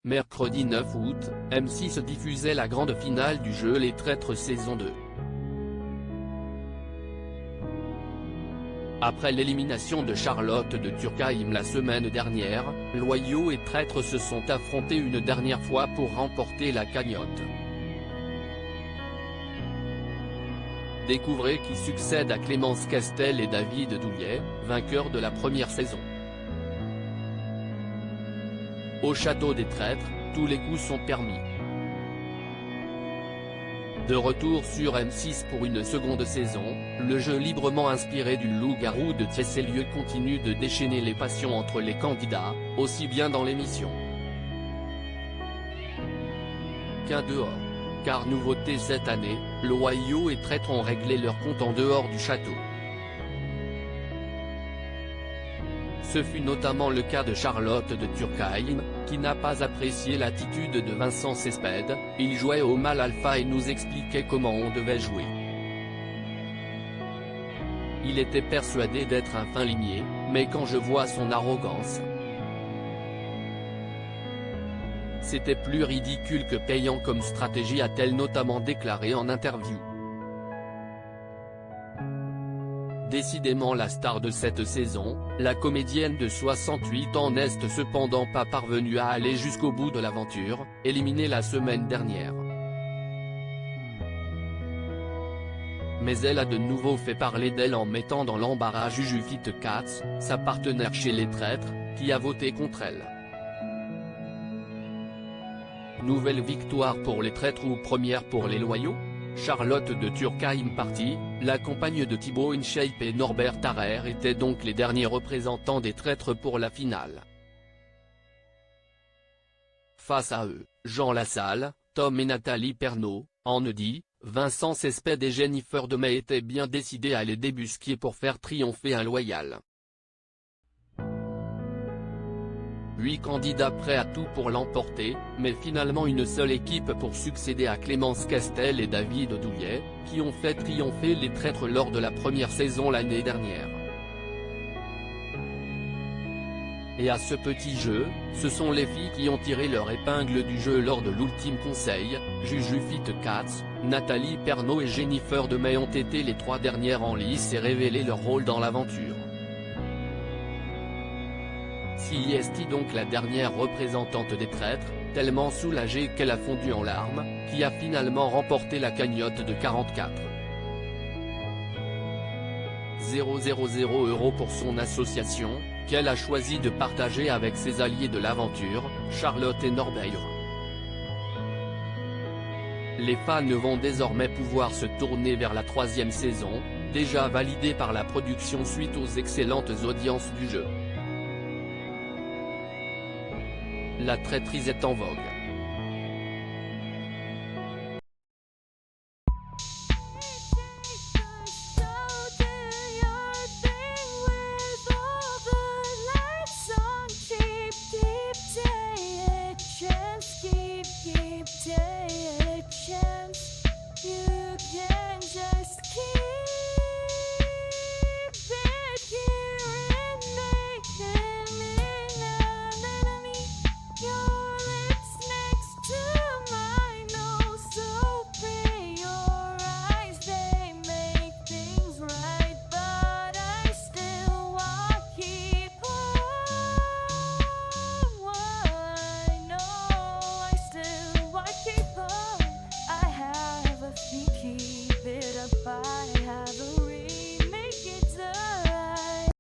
Mercredi 9 août, M6 diffusait la grande finale du jeu Les Traîtres saison 2. Après l'élimination de Charlotte de Turckheim la semaine dernière, Loyaux et Traîtres se sont affrontés une dernière fois pour remporter la cagnotte. Découvrez qui succède à Clémence Castel et David Douillet, vainqueurs de la première saison. Au château des Traîtres, tous les coups sont permis. De retour sur M6 pour une seconde saison, le jeu librement inspiré du loup-garou de Thiesselieu continue de déchaîner les passions entre les candidats, aussi bien dans l'émission qu'un dehors. Car nouveauté cette année, Loyaux et Traîtres ont réglé leur compte en dehors du château. Ce fut notamment le cas de Charlotte de Turckheim, qui n'a pas apprécié l'attitude de Vincent Cespedes. Il jouait au mal alpha et nous expliquait comment on devait jouer. Il était persuadé d'être un fin limier, mais quand je vois son arrogance, c'était plus ridicule que payant comme stratégie, a-t-elle notamment déclaré en interview. Décidément la star de cette saison, la comédienne de 68 ans n'est cependant pas parvenue à aller jusqu'au bout de l'aventure, éliminée la semaine dernière. Mais elle a de nouveau fait parler d'elle en mettant dans l'embarras Jujufite Katz, sa partenaire chez les Traîtres, qui a voté contre elle. Nouvelle victoire pour les Traîtres ou première pour les Loyaux? Charlotte de Turckheim partie, la compagne de Thibaut InShape et Norbert Tarrer étaient donc les derniers représentants des Traîtres pour la finale. Face à eux, Jean Lassalle, Tom et Nathalie Pernaut, Anne-Di, Vincent Cespedes et Jennifer Demey étaient bien décidés à les débusquer pour faire triompher un loyal. 8 candidats prêts à tout pour l'emporter, mais finalement une seule équipe pour succéder à Clémence Castel et David Douillet, qui ont fait triompher les Traîtres lors de la première saison l'année dernière. Et à ce petit jeu, ce sont les filles qui ont tiré leur épingle du jeu lors de l'ultime conseil. Jujufite Katz, Nathalie Pernaut et Jennifer Demey ont été les 3 dernières en lice et révélé leur rôle dans l'aventure. Si est donc la dernière représentante des Traîtres, tellement soulagée qu'elle a fondu en larmes, qui a finalement remporté la cagnotte de 44 000 € pour son association, qu'elle a choisi de partager avec ses alliés de l'aventure, Charlotte et Norbert. Les fans vont désormais pouvoir se tourner vers la 3e saison, déjà validée par la production suite aux excellentes audiences du jeu. La traîtrise est en vogue.